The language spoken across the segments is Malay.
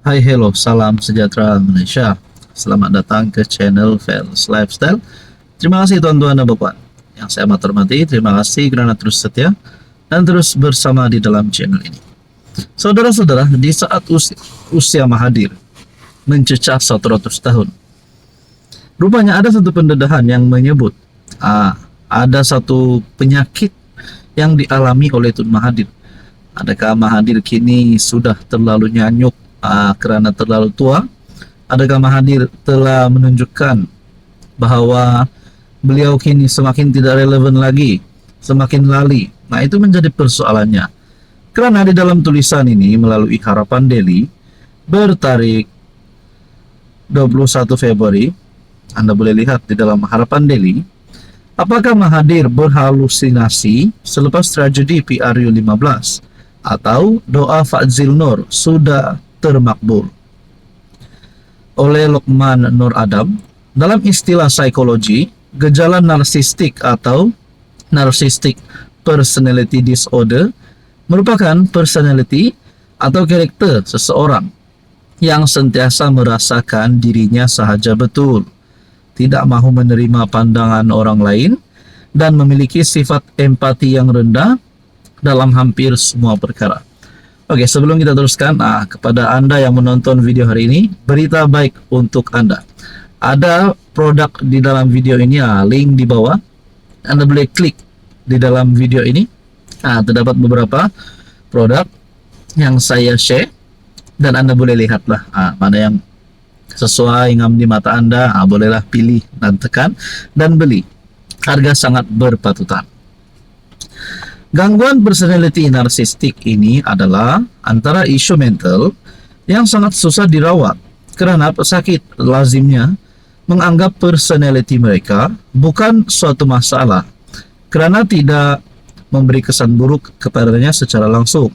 Hai, hello, salam sejahtera Malaysia. Selamat datang ke channel Fels Lifestyle. Terima kasih tuan-tuan dan bapak yang saya amat hormati. Terima kasih kerana terus setia dan terus bersama di dalam channel ini. Saudara-saudara, di saat usia Mahathir mencecah 100 tahun, rupanya ada satu pendedahan yang menyebut ada satu penyakit yang dialami oleh Tun Mahathir. Adakah Mahathir kini sudah terlalu nyanyuk kerana terlalu tua? Adakah Mahathir telah menunjukkan bahawa beliau kini semakin tidak relevan lagi, semakin lali? Nah, itu menjadi persoalannya. Kerana di dalam tulisan ini melalui Harapan Daily bertarik 21 Februari, Anda boleh lihat di dalam Harapan Daily, apakah Mahathir berhalusinasi selepas tragedi PRU15 atau doa Fadzil Nur sudah termakbul? Oleh Lokman Nur Adam, dalam istilah psikologi, gejala narsistik atau narcissistic personality disorder merupakan personality atau karakter seseorang yang sentiasa merasakan dirinya sahaja betul, tidak mahu menerima pandangan orang lain, dan memiliki sifat empati yang rendah dalam hampir semua perkara. Oke, sebelum kita teruskan, kepada Anda yang menonton video hari ini, berita baik untuk Anda. Ada produk di dalam video ini, link di bawah. Anda boleh klik di dalam video ini. Terdapat beberapa produk yang saya share, dan Anda boleh lihatlah mana yang sesuai ngam di mata Anda. Bolehlah pilih dan tekan dan beli. Harga sangat berpatutan. Gangguan personality narsistik ini adalah antara isu mental yang sangat susah dirawat kerana pesakit lazimnya menganggap personality mereka bukan suatu masalah kerana tidak memberi kesan buruk kepadanya secara langsung.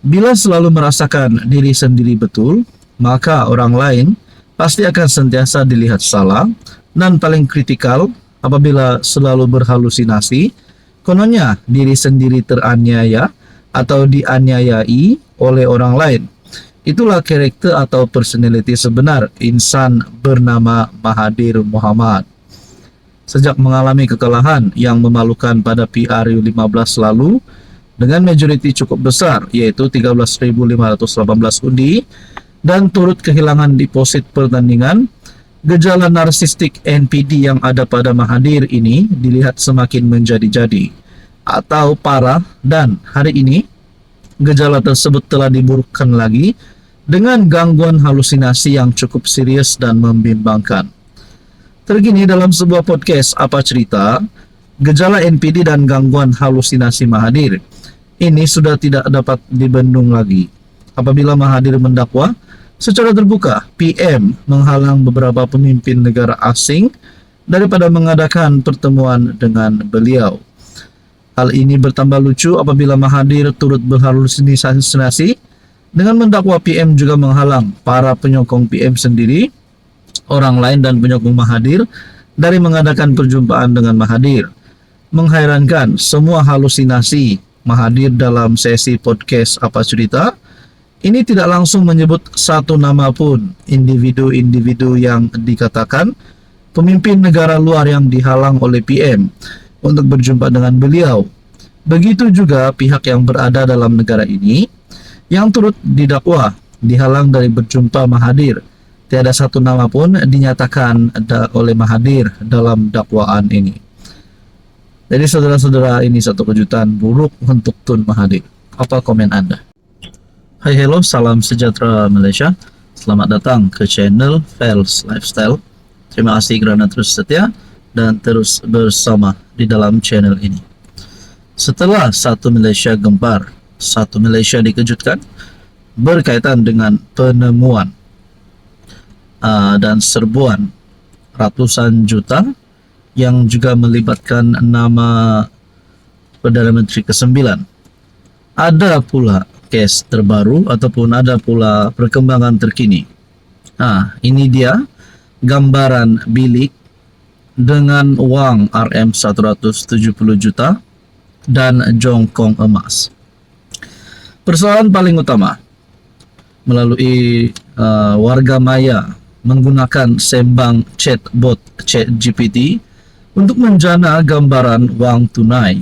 Bila selalu merasakan diri sendiri betul, maka orang lain pasti akan sentiasa dilihat salah, dan paling kritikal apabila selalu berhalusinasi, kononnya diri sendiri teraniaya atau dianiayai oleh orang lain. Itulah karakter atau personality sebenar insan bernama Mahathir Mohamad. Sejak mengalami kekalahan yang memalukan pada PRU15 lalu dengan majoriti cukup besar, yaitu 13.518 undi, dan turut kehilangan deposit pertandingan, gejala narsistik NPD yang ada pada Mahathir ini dilihat semakin menjadi-jadi atau parah, dan hari ini gejala tersebut telah diburukkan lagi dengan gangguan halusinasi yang cukup serius dan membimbangkan. Terkini dalam sebuah podcast Apa Cerita, gejala NPD dan gangguan halusinasi Mahathir ini sudah tidak dapat dibendung lagi apabila Mahathir mendakwa secara terbuka PM menghalang beberapa pemimpin negara asing daripada mengadakan pertemuan dengan beliau. Hal ini bertambah lucu apabila Mahathir turut berhalusinasi dengan mendakwa PM juga menghalang para penyokong PM sendiri, orang lain dan penyokong Mahathir dari mengadakan perjumpaan dengan Mahathir. Menghairankan, semua halusinasi Mahathir dalam sesi podcast Apa Cerita ini tidak langsung menyebut satu nama pun individu-individu yang dikatakan pemimpin negara luar yang dihalang oleh PM untuk berjumpa dengan beliau. Begitu juga pihak yang berada dalam negara ini yang turut didakwa dihalang dari berjumpa Mahathir. Tiada satu nama pun dinyatakan oleh Mahathir dalam dakwaan ini. Jadi saudara-saudara, ini satu kejutan buruk untuk Tun Mahathir. Apa komen Anda? Hai, hello, salam sejahtera Malaysia. Selamat datang ke channel Fels Lifestyle. Terima kasih kerana terus setia dan terus bersama di dalam channel ini. Setelah satu Malaysia gempar, satu Malaysia dikejutkan berkaitan dengan penemuan dan serbuan ratusan juta yang juga melibatkan nama Perdana Menteri ke-9. Ada pula kes terbaru ataupun ada pula perkembangan terkini. Ini dia gambaran bilik dengan wang RM170 juta dan jongkong emas. Persoalan paling utama, melalui warga maya menggunakan sembang chatbot ChatGPT untuk menjana gambaran wang tunai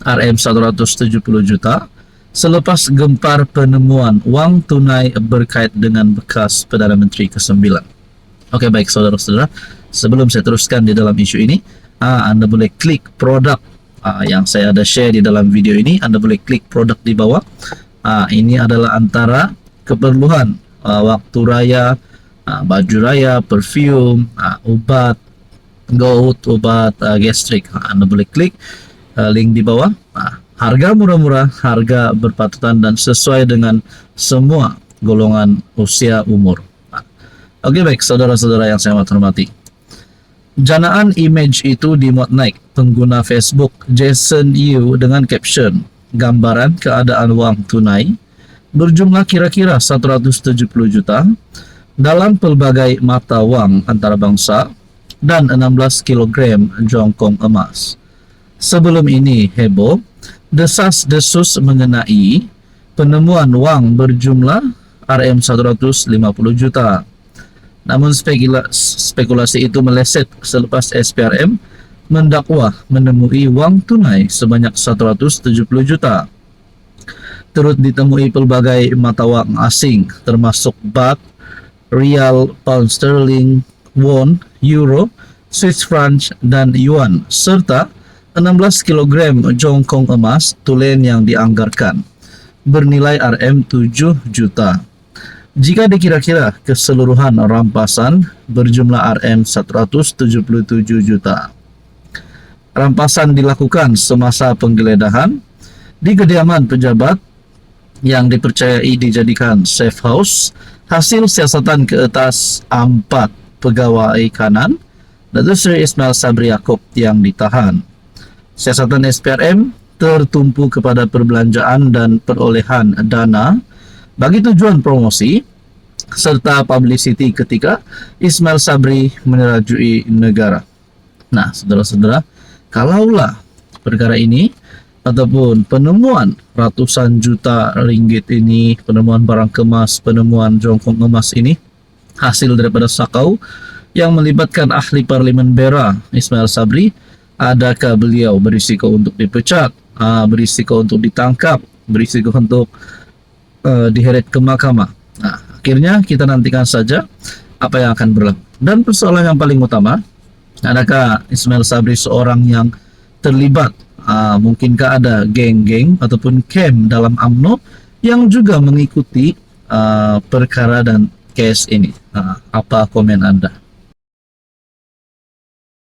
RM170 juta selepas gempar penemuan wang tunai berkait dengan bekas Perdana Menteri ke-9. Oke, baik saudara-saudara, sebelum saya teruskan di dalam isu ini, Anda boleh klik produk yang saya ada share di dalam video ini. Anda boleh klik produk di bawah. Ini adalah antara keperluan waktu raya, baju raya, perfume, obat gout, obat gastrik. Anda boleh klik link di bawah. Harga murah-murah, harga berpatutan dan sesuai dengan semua golongan usia umur. Oke, baik saudara-saudara yang saya hormati. Janaan image itu dimuat naik pengguna Facebook Jason Yu dengan caption gambaran keadaan wang tunai berjumlah kira-kira 170 juta dalam pelbagai mata wang antarabangsa dan 16 kg jongkong emas. Sebelum ini heboh, desas-desus mengenai penemuan wang berjumlah RM150 juta. Namun spekulasi itu meleset selepas SPRM mendakwa menemui wang tunai sebanyak 170 juta. Turut ditemui pelbagai mata wang asing termasuk baht, rial, pound sterling, won, euro, Swiss franc dan yuan serta 16 kg jongkong emas tulen yang dianggarkan bernilai RM7 juta. Jika dikira-kira keseluruhan rampasan berjumlah RM177 juta. Rampasan dilakukan semasa penggeledahan di kediaman pejabat yang dipercayai dijadikan safe house hasil siasatan ke atas 4 pegawai kanan Datuk Seri Ismail Sabri Yaakob yang ditahan. Siasatan SPRM tertumpu kepada perbelanjaan dan perolehan dana bagi tujuan promosi serta publicity ketika Ismail Sabri menerajui negara. Nah, saudara-saudara, kalaulah perkara ini ataupun penemuan ratusan juta ringgit ini, penemuan barang kemas, penemuan jongkong emas ini hasil daripada sakau yang melibatkan ahli Parlimen Beira Ismail Sabri, adakah beliau berisiko untuk dipecat, berisiko untuk ditangkap, berisiko untuk diheret ke mahkamah? Nah, akhirnya kita nantikan saja apa yang akan berlaku. Dan persoalan yang paling utama, adakah Ismail Sabri seorang yang terlibat, mungkinkah ada geng-geng ataupun camp dalam UMNO yang juga mengikuti perkara dan kes ini? Apa komen Anda?